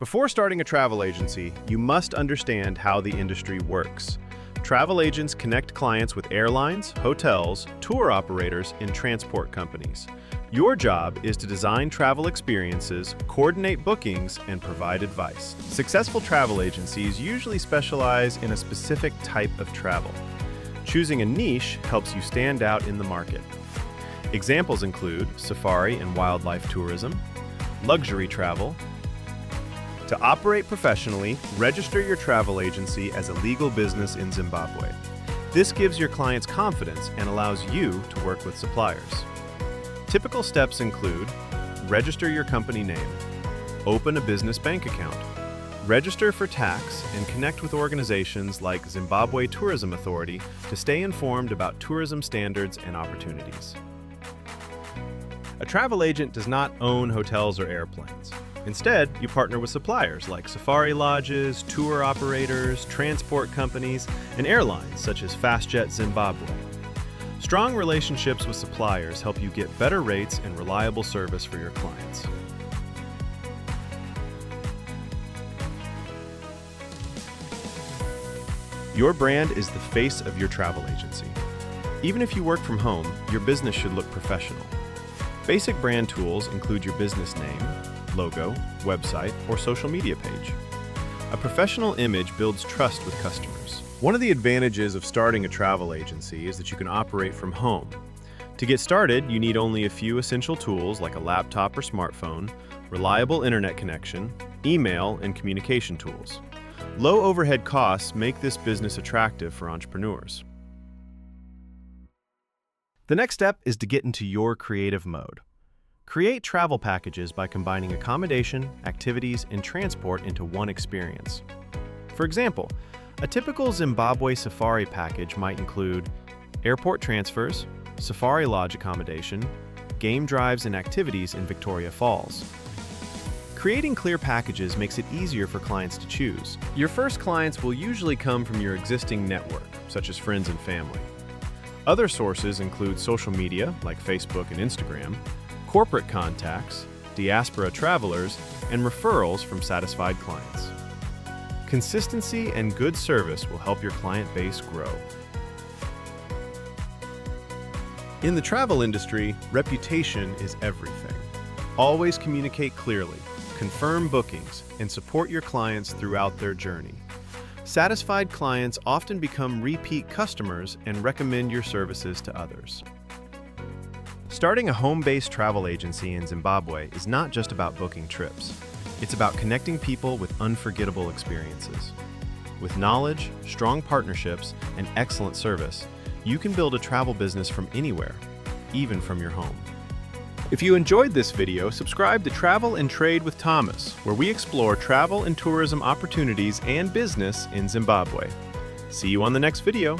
Before starting a travel agency, you must understand how the industry works. Travel agents connect clients with airlines, hotels, tour operators, and transport companies. Your job is to design travel experiences, coordinate bookings, and provide advice. Successful travel agencies usually specialize in a specific type of travel. Choosing a niche helps you stand out in the market. Examples include safari and wildlife tourism, luxury travel. To operate professionally, register your travel agency as a legal business in Zimbabwe. This gives your clients confidence and allows you to work with suppliers. Typical steps include register your company name, open a business bank account, register for tax, and connect with organizations like Zimbabwe Tourism Authority to stay informed about tourism standards and opportunities. A travel agent does not own hotels or airplanes. Instead, you partner with suppliers like safari lodges, tour operators, transport companies, and airlines such as FastJet Zimbabwe. Strong relationships with suppliers help you get better rates and reliable service for your clients. Your brand is the face of your travel agency. Even if you work from home, your business should look professional. Basic brand tools include your business name, logo, website, or social media page. A professional image builds trust with customers. One of the advantages of starting a travel agency is that you can operate from home. To get started, you need only a few essential tools like a laptop or smartphone, reliable internet connection, email, and communication tools. Low overhead costs make this business attractive for entrepreneurs. The next step is to get into your creative mode. Create travel packages by combining accommodation, activities, and transport into one experience. For example, a typical Zimbabwe safari package might include airport transfers, safari lodge accommodation, game drives and activities in Victoria Falls. Creating clear packages makes it easier for clients to choose. Your first clients will usually come from your existing network, such as friends and family. Other sources include social media, like Facebook and Instagram, corporate contacts, diaspora travelers, and referrals from satisfied clients. Consistency and good service will help your client base grow. In the travel industry, reputation is everything. Always communicate clearly, confirm bookings, and support your clients throughout their journey. Satisfied clients often become repeat customers and recommend your services to others. Starting a home-based travel agency in Zimbabwe is not just about booking trips. It's about connecting people with unforgettable experiences. With knowledge, strong partnerships, and excellent service, you can build a travel business from anywhere, even from your home. If you enjoyed this video, subscribe to Travel and Trade with Thomas, where we explore travel and tourism opportunities and business in Zimbabwe. See you on the next video.